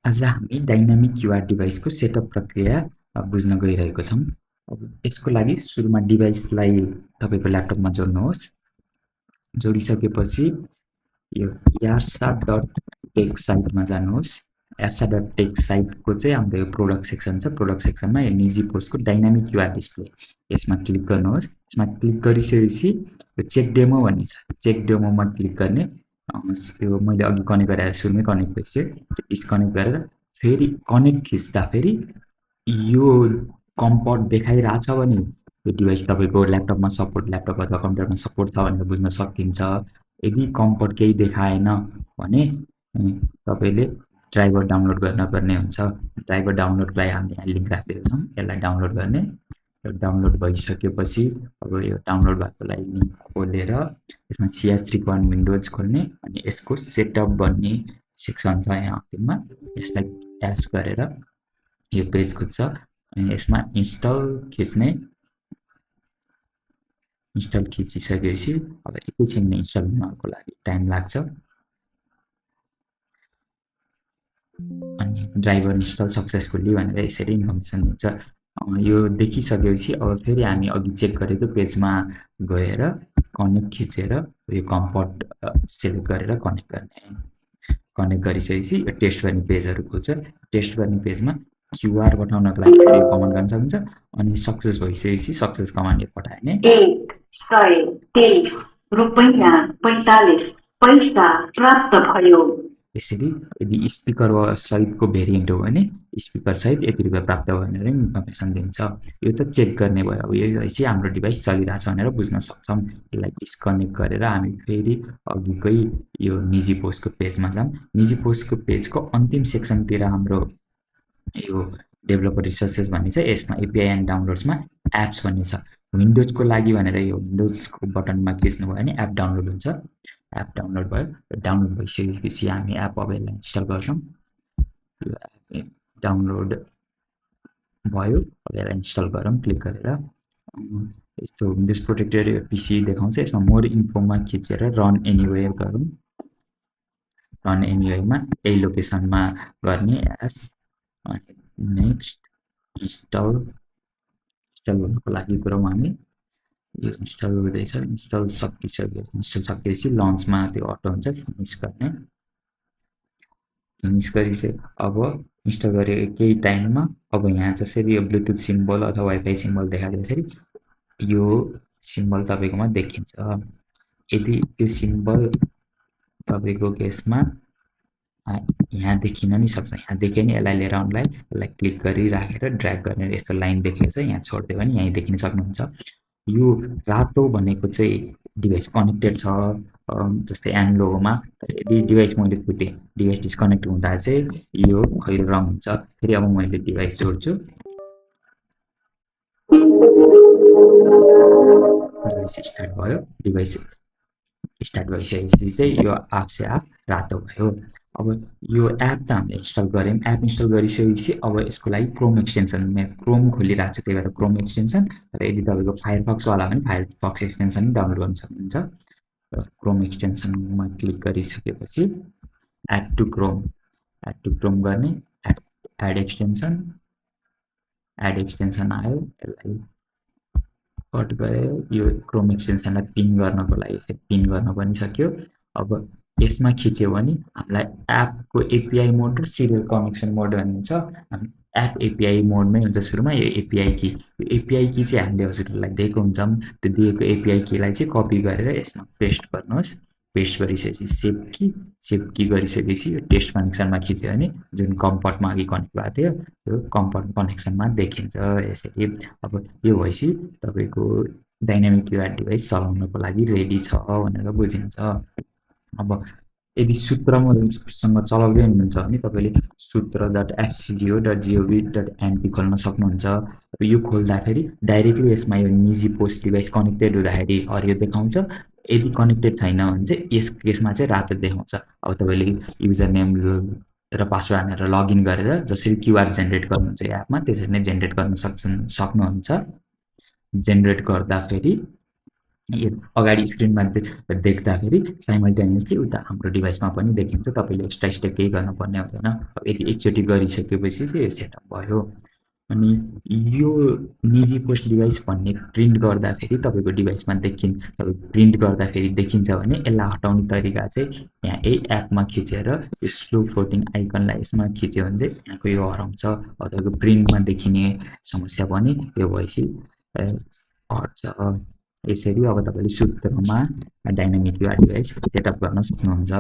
आज हामी dynamic you're डिभाइसको setup प्रक्रिया बुझ्न गइरहेको छौँ। अब यसको लागि सुरुमा डिभाइसलाई तपाईँको ल्यापटपमा जोड्नुहोस्। जोडिसकेपछि यो yarsa.tech साइटमा जानुहोस्। yarsa.tech साइटको चाहिँ हाम्रो यो प्रोडक्ट सेक्सन छ। प्रोडक्ट सेक्सनमा यो निजी पोस्टको डाइनामिक युआर डिस्प्ले यसमा क्लिक गर्नुहोस्। यसमा क्लिक गरिसकेपछि यो चेक डेमो भन्ने छ। चेक डेमोमा क्लिक गर्ने। यो मैले अघि कनेक्ट गरेर सुरुमै कनेक्ट भइसक्यो। डिस्कनेक्ट गरेर फेरि कनेक्ट खिच्दा फेरि यो कम्पोर्ट देखाइरहेछ भने यो डिभाइस तपाईँको ल्यापटपमा सपोर्ट ल्यापटप अथवा कम्प्युटरमा सपोर्ट छ भनेर बुझ्न सकिन्छ। यदि कम्पोर्ट केही देखाएन भने तपाईँले ड्राइभर डाउनलोड गर्नुपर्ने हुन्छ। ड्राइभर डाउनलोडको लागि हामीले यहाँ लिङ्क राखिदिएको छौँ। यसलाई डाउनलोड गर्ने। डाउनलोड भइसकेपछि अब यो डाउनलोड भएकोलाई लिङ्क खोलेर यसमा CS3 विन्डोज खोल्ने अनि यसको सेटअप भन्ने सेक्सन छ यहाँ अन्तिममा। यसलाई ट्याच गरेर यो पेज खुल्छ अनि यसमा इन्स्टल खिच्ने। इन्स्टल खिचिसकेपछि अब एकैछिनमा इन्स्टल हुनको लागि टाइम लाग्छ अनि ड्राइभर इन्स्टल सक्सेसफुल्ली भनेर यसरी इन्फर्मेसन दिन्छ। यो देखिसकेपछि अब फेरि हामी अघि चेक गरेको पेजमा गएर कनेक्ट खिचेर यो कम्पोर्ट सेलेक्ट गरेर कनेक्ट गर्ने। कनेक्ट गरिसकेपछि यो टेस्ट गर्ने पेजहरू खुल्छ। टेस्ट गर्ने पेजमा क्युआर पठाउनको लागि फेरि कमान्ड गर्न सक्नुहुन्छ अनि सक्सेस भइसकेपछि सक्सेस कमान्ड पठायो भने ₹123.45 प्राप्त भयो। यसरी यदि स्पिकर सहितको भेरिएन्ट हो भने स्पिकर सहित यति रुपियाँ प्राप्त भयो भनेर इन्फर्मेसन दिन्छ। यो त चेक गर्ने भयो। अब यो चाहिँ हाम्रो डिभाइस चलिरहेछ भनेर बुझ्न सक्छौँ। यसलाई डिस्कनेक्ट गरेर हामी फेरि अघिकै यो निजी पोस्टको पेजमा जाऊँ। निजी पोस्टको पेजको अन्तिम सेक्सनतिर हाम्रो यो डेभलपर रिसोर्सेस भन्ने छ। यसमा एपिआई एन्ड डाउनलोड्समा एप्स भन्ने छ। विन्डोजको लागि भनेर यो विन्डोजको बटनमा क्लिक भयो भने एप डाउनलोड हुन्छ। एप डाउनलोड भयो। डाउनलोड भइसकेपछि हामी एप अब यसलाई इन्स्टल गर्छौँ। यो एप डाउनलोड भयो। अब यसलाई इन्स्टल गरौँ क्लिक गरेर। यस्तो विन्डोज प्रोटेक्टेड पिसी देखाउँछ। यसमा मोर इन्फोमा खिचेर रन एनिवेयर गरौँ। रन एनिवेयरमा यही लोकेसनमा गर्ने एस अनि नेक्स्ट इन्स्टल गर्नको लागि गरौँ हामी। यो इन्स्टल हुँदैछ। इन्स्टल सकिसकेपछि लन्चमा त्यो अटो हुन्छ फिनिस गर्ने। फिनिस गरिसके अब इन्स्टल गरेको केही टाइममा अब यहाँ जसरी यो ब्लुटुथ सिम्बल अथवा वाइफाई सिम्बल देखाएको यसरी यो सिम्बल तपाईँकोमा देखिन्छ। यदि यो सिम्बल तपाईँको केसमा यहाँ देखिन नि सक्छ। यहाँ देख्यो नि यसलाई लिएर आउनलाई यसलाई क्लिक गरिराखेर ड्र्याग गरेर यस्तो लाइन देखेको छ यहाँ छोडिदियो भने यहीँ देखिन सक्नुहुन्छ। यो रातो भनेको चाहिँ डिभाइस कनेक्टेड छ जस्तै एन्ड लोगोमा। यदि डिभाइस मैले फुटेँ डिभाइस डिस्कनेक्ट हुँदा चाहिँ यो खैरो रङ हुन्छ। फेरि अब मैले डिभाइस जोड्छु। डिभाइस स्टार्ट भयो। डिभाइस स्टार्ट भइसकेपछि चाहिँ यो एप से एप रातो भयो। अब यो एप त हामीले इन्स्टल गऱ्यौँ। एप इन्स्टल गरिसकेपछि अब यसको लागि क्रोम एक्सटेन्सन क्रोम खोलिरहेको छ। त्यही भएर क्रोम एक्सटेन्सन र यदि तपाईँको फायरफक्सवाला भने फायरफक्स एक्सटेन्सन डाउनलोड गर्न सक्नुहुन्छ। क्रोम एक्सटेन्सनमा क्लिक गरिसकेपछि एड टु क्रोम गर्ने। एड एक्सटेन्सन आयो। यसलाई कट गऱ्यो। यो क्रोम एक्सटेन्सनलाई पिन गर्नको लागि यसरी पिन गर्न पनि सक्यो। अब यसमा खिच्यो भने हामीलाई एपको एपिआई मोड र सिरियल कनेक्सन मोड भन्ने छ। एप एपिआई मोडमै हुन्छ सुरुमा। यो एपिआई की चाहिँ हामीले हजुरहरूलाई दिएको हुन्छौँ। त्यो दिएको एपिआई कीलाई चाहिँ कपी गरेर यसमा पेस्ट गर्नुहोस्। पेस्ट गरिसकेपछि सेभ की गरिसकेपछि यो टेस्ट कनेक्सनमा खिच्यो भने जुन कम्पोर्टमा अघि कनेक्ट भएको थियो यो कम्पोर्ट कनेक्सनमा देखिन्छ यसरी। अब यो भएपछि तपाईँको डाइनामिक युआर डिभाइस चलाउनको लागि रेडी छ भनेर बुझिन्छ। अब यदि सूत्रसँग चलाउँदै हुनुहुन्छ भने तपाईँले सूत्र.fcgo.gov.nt खोल्न सक्नुहुन्छ। यो खोल्दाखेरि डाइरेक्टली यसमा यो निजी पोस्ट डिभाइस कनेक्टेड हुँदाखेरि हरियो देखाउँछ। यदि कनेक्टेड छैन भने चाहिँ यस केसमा चाहिँ रातो देखाउँछ। अब तपाईँले युजर नेम र पासवर्ड हालेर लगइन गरेर जसरी क्युआर जेनेरेट गर्नुहुन्छ एपमा त्यसरी नै जेनेरेट गर्न सक्नुहुन्छ। जेनेरेट गर्दाखेरि अगाडि स्क्रिनमा देख्दाखेरि साइमल्टेनियसली उता हाम्रो डिभाइसमा पनि देखिन्छ। तपाईँले एक्स्ट्रा स्टेप केही गर्नुपर्ने हुँदैन। अब यदि एकचोटि गरिसकेपछि चाहिँ यो सेटअप भयो। अनि यो निजी पोस्ट डिभाइस भन्ने प्रिन्ट गर्दाखेरि तपाईँको डिभाइसमा प्रिन्ट गर्दाखेरि देखिन्छ भने यसलाई हटाउने तरिका चाहिँ यहाँ यही एपमा खिचेर यो स्लो फ्लोटिङ आइकनलाई यसमा खिच्यो भने चाहिँ यहाँको यो हराउँछ। तपाईँको प्रिन्टमा देखिने समस्या पनि यो भएपछि हट्छ। यसरी अब तपाईँले सुत्रमा डाइनामिक युआई डिभाइस सेटअप गर्न सक्नुहुन्छ।